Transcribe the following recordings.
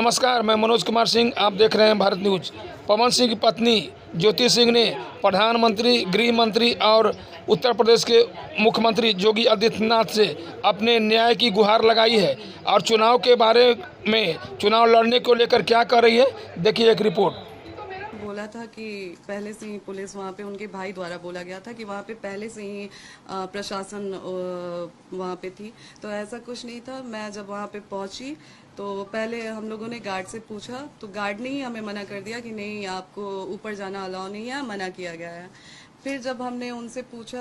नमस्कार, मैं मनोज कुमार सिंह। आप देख रहे हैं भारत न्यूज। पवन सिंह की पत्नी ज्योति सिंह ने प्रधानमंत्री, गृह मंत्री और उत्तर प्रदेश के मुख्यमंत्री योगी आदित्यनाथ से अपने न्याय की गुहार लगाई है और चुनाव के बारे में, चुनाव लड़ने को लेकर क्या कर रही है, देखिए एक रिपोर्ट। बोला था कि पहले से ही पुलिस वहाँ पे, उनके भाई द्वारा बोला गया था कि वहाँ पे पहले से ही प्रशासन वहाँ पे थी। तो ऐसा कुछ नहीं था। मैं जब वहाँ पे पहुँची तो पहले हम लोगों ने गार्ड से पूछा, तो गार्ड ने ही हमें मना कर दिया कि नहीं, आपको ऊपर जाना अलाउ नहीं है, मना किया गया है। फिर जब हमने उनसे पूछा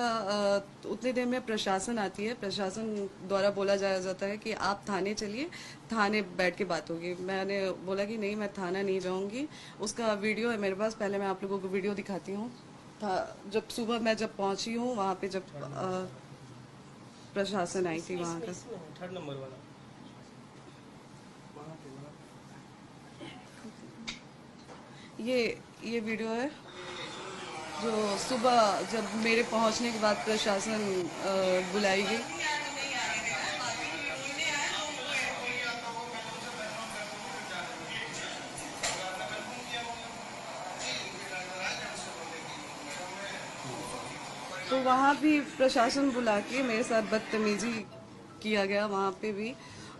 तो उतनी देर में प्रशासन आती है। प्रशासन द्वारा बोला जाता है कि आप थाने चलिए, थाने बैठ के बात होगी। मैंने बोला कि नहीं, मैं थाना नहीं जाऊंगी। उसका वीडियो है मेरे पास, पहले मैं आप लोगों को वीडियो दिखाती हूँ। जब सुबह मैं जब पहुंची हूँ वहाँ पे, जब प्रशासन आई थी वहाँ का, थर्ड नंबर वाला ये वीडियो है जो सुबह जब मेरे पहुंचने के बाद प्रशासन बुलाई गई। तो वहाँ भी प्रशासन बुला के मेरे साथ बदतमीजी किया गया वहाँ पे भी।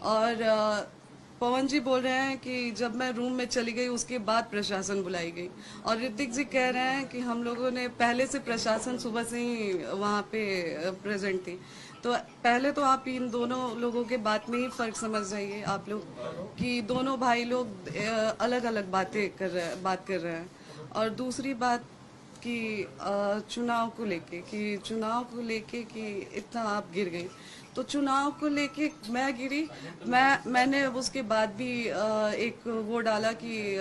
और पवन जी बोल रहे हैं कि जब मैं रूम में चली गई उसके बाद प्रशासन बुलाई गई। और ऋतिक जी कह रहे हैं कि हम लोगों ने पहले से, प्रशासन सुबह से ही वहाँ पे प्रेजेंट थी। तो पहले तो आप इन दोनों लोगों के बात में ही फर्क समझ जाइए आप लोग कि दोनों भाई लोग अलग अलग बात कर रहे हैं। और दूसरी बात कि चुनाव को लेके कि इतना आप गिर गई, तो चुनाव को लेके मैं गिरी। मैंने उसके बाद भी एक वो डाला कि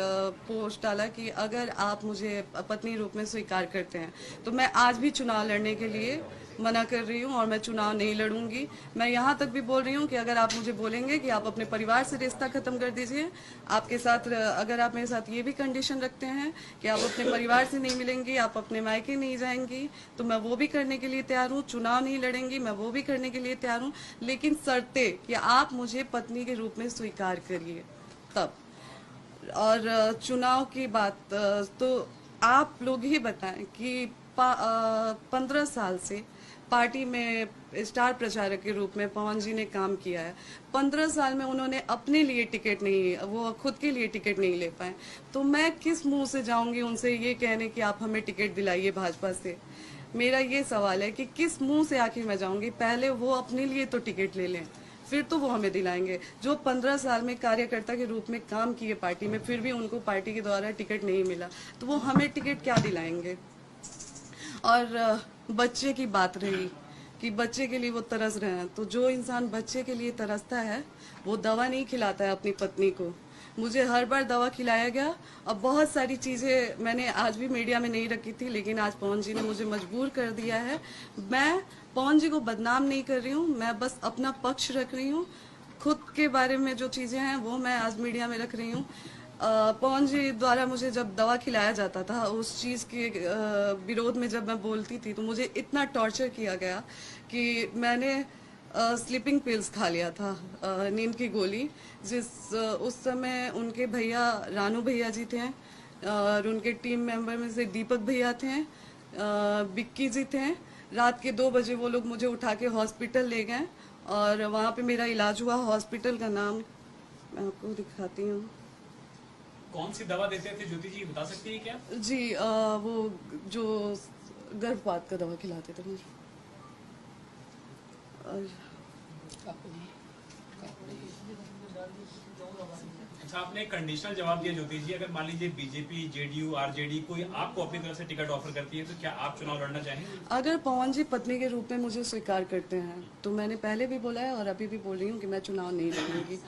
पोस्ट डाला कि अगर आप मुझे पत्नी रूप में स्वीकार करते हैं तो मैं आज भी चुनाव लड़ने के लिए मना कर रही हूँ और मैं चुनाव नहीं लड़ूंगी। मैं यहाँ तक भी बोल रही हूँ कि अगर आप मुझे बोलेंगे कि आप अपने परिवार से रिश्ता खत्म कर दीजिए, आपके साथ अगर आप मेरे साथ ये भी कंडीशन रखते हैं कि आप अपने परिवार से नहीं मिलेंगी, आप अपने मायके नहीं जाएंगी, तो मैं वो भी करने के लिए तैयार हूँ। चुनाव नहीं लड़ेंगी, मैं वो भी करने के लिए तैयार हूँ, लेकिन शर्ते कि आप मुझे पत्नी के रूप में स्वीकार करिए तब। और चुनाव की बात, तो आप लोग ही बताएं कि 15 साल से पार्टी में स्टार प्रचारक के रूप में पवन जी ने काम किया है। 15 साल में उन्होंने अपने लिए टिकट नहीं, वो खुद के लिए टिकट नहीं ले पाए। तो मैं किस मुंह से जाऊंगी उनसे ये कहने कि आप हमें टिकट दिलाइए भाजपा से। मेरा ये सवाल है कि किस मुंह से आखिर मैं जाऊंगी। पहले वो अपने लिए तो टिकट ले लें, फिर तो वो हमें दिलाएंगे। जो 15 साल में कार्यकर्ता के रूप में काम किए पार्टी में, फिर भी उनको पार्टी के द्वारा टिकट नहीं मिला, तो वो हमें टिकट क्या दिलाएंगे। और बच्चे की बात रही कि बच्चे के लिए वो तरस रहे हैं, तो जो इंसान बच्चे के लिए तरसता है वो दवा नहीं खिलाता है अपनी पत्नी को। मुझे हर बार दवा खिलाया गया। अब बहुत सारी चीजें मैंने आज भी मीडिया में नहीं रखी थी, लेकिन आज पवन जी ने मुझे मजबूर कर दिया है। मैं पवन जी को बदनाम नहीं कर रही हूँ, मैं बस अपना पक्ष रख रही हूँ। खुद के बारे में जो चीजें हैं वो मैं आज मीडिया में रख रही हूँ। पवन जी द्वारा मुझे जब दवा खिलाया जाता था, उस चीज के विरोध में जब मैं बोलती थी, तो मुझे इतना टॉर्चर किया गया कि मैंने स्लीपिंग पिल्स खा लिया था, नींद की गोली। उस समय उनके भैया रानू भैया जी थे और उनके टीम मेंबर में से दीपक भैया थे, बिक्की जी थे। रात के 2 बजे वो लोग मुझे उठा के हॉस्पिटल ले गए और वहाँ पे मेरा इलाज हुआ। हॉस्पिटल का नाम मैं आपको दिखाती हूँ। कौन सी दवा देते थे ज्योति जी, बता सकती है क्या? जी वो जो गर्भपात का दवा खिलाते थे मुझे। अच्छा, आपने एक कंडीशनल जवाब दिया ज्योति जी, अगर मान लीजिए बीजेपी, जेडीयू, आरजेडी कोई आपको अपनी तरफ से टिकट ऑफर करती है तो क्या आप चुनाव लड़ना चाहेंगे? अगर पवन जी पत्नी के रूप में मुझे स्वीकार करते हैं तो मैंने पहले भी बोला है और अभी भी बोल रही हूँ कि मैं चुनाव नहीं लड़ूंगी।